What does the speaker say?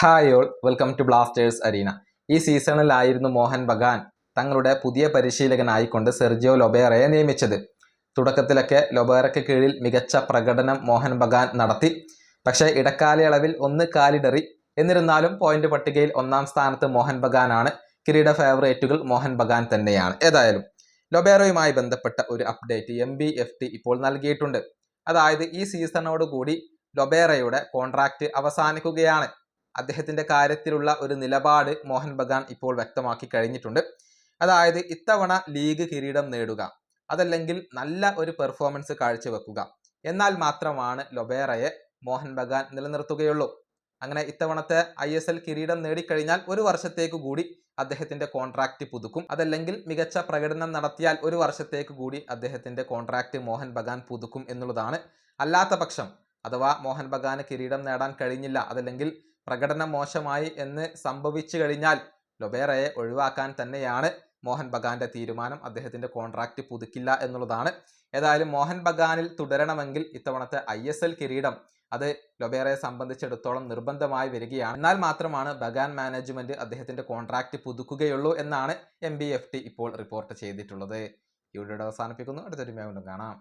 Hi all, welcome to Blasters arena. ഈ സീസണിലായിരുന്നു മോഹൻ ബഗാൻ തങ്ങളുടെ പുതിയ പരിശീലകനായിക്കൊണ്ട് സെർജിയോ ലൊബേറയെ നിയമിച്ചത്. തുടക്കത്തിലൊക്കെ ലൊബേറയ്ക്ക് കീഴിൽ മികച്ച പ്രകടനം മോഹൻ ബഗാൻ നടത്തി. പക്ഷേ ഇടക്കാലയളവിൽ ഒന്ന് കാലിടറി. എന്നിരുന്നാലും പോയിന്റ് പട്ടികയിൽ ഒന്നാം സ്ഥാനത്ത് മോഹൻ ബഗാനാണ്. കിരീട ഫേവറേറ്റുകൾ മോഹൻ ബഗാൻ തന്നെയാണ്. ഏതായാലും ലൊബേറയുമായി ബന്ധപ്പെട്ട ഒരു അപ്ഡേറ്റ് MBFT ഇപ്പോൾ നൽകിയിട്ടുണ്ട്. അതായത് ഈ സീസണോടുകൂടി ലൊബേറയുടെ കോൺട്രാക്റ്റ് അവസാനിക്കുകയാണ്. അദ്ദേഹത്തിന്റെ കാര്യത്തിലുള്ള ഒരു നിലപാട് മോഹൻ ബഗാൻ ഇപ്പോൾ വ്യക്തമാക്കി കഴിഞ്ഞിട്ടുണ്ട്. അതായത് ഇത്തവണ ലീഗ് കിരീടം നേടുക, അതല്ലെങ്കിൽ നല്ല ഒരു പെർഫോമൻസ് കാഴ്ചവെക്കുക, എന്നാൽ മാത്രമാണ് ലൊബേറയെ മോഹൻ ബഗാൻ നിലനിർത്തുകയുള്ളൂ. അങ്ങനെ ഇത്തവണത്തെ ISL കിരീടം നേടിക്കഴിഞ്ഞാൽ ഒരു വർഷത്തേക്ക് കൂടി അദ്ദേഹത്തിന്റെ കോൺട്രാക്റ്റ് പുതുക്കും. അതല്ലെങ്കിൽ മികച്ച പ്രകടനം നടത്തിയാൽ ഒരു വർഷത്തേക്ക് കൂടി അദ്ദേഹത്തിന്റെ കോൺട്രാക്റ്റ് മോഹൻ ബഗാൻ പുതുക്കും എന്നുള്ളതാണ്. അല്ലാത്ത പക്ഷം, അഥവാ മോഹൻ ബഗാന് കിരീടം നേടാൻ കഴിഞ്ഞില്ല, അതല്ലെങ്കിൽ പ്രകടനം മോശമായി എന്ന് സംഭവിച്ചു കഴിഞ്ഞാൽ ലൊബേറയെ ഒഴിവാക്കാൻ തന്നെയാണ് മോഹൻ ബഗാന്റെ തീരുമാനം. അദ്ദേഹത്തിന്റെ കോൺട്രാക്റ്റ് പുതുക്കില്ല എന്നുള്ളതാണ്. ഏതായാലും മോഹൻ ബഗാനിൽ തുടരണമെങ്കിൽ ഇത്തവണത്തെ ISL കിരീടം അത് ലൊബേറയെ സംബന്ധിച്ചിടത്തോളം നിർബന്ധമായി വരികയാണ്. എന്നാൽ മാത്രമാണ് ബഗാൻ മാനേജ്മെന്റ് അദ്ദേഹത്തിന്റെ കോൺട്രാക്റ്റ് പുതുക്കുകയുള്ളൂ എന്നാണ് MBFT ഇപ്പോൾ റിപ്പോർട്ട് ചെയ്തിട്ടുള്ളത്. ഈ വീഡിയോ അവസാനിപ്പിക്കുന്നു. അടുത്തൊരു വീണ്ടും കാണാം.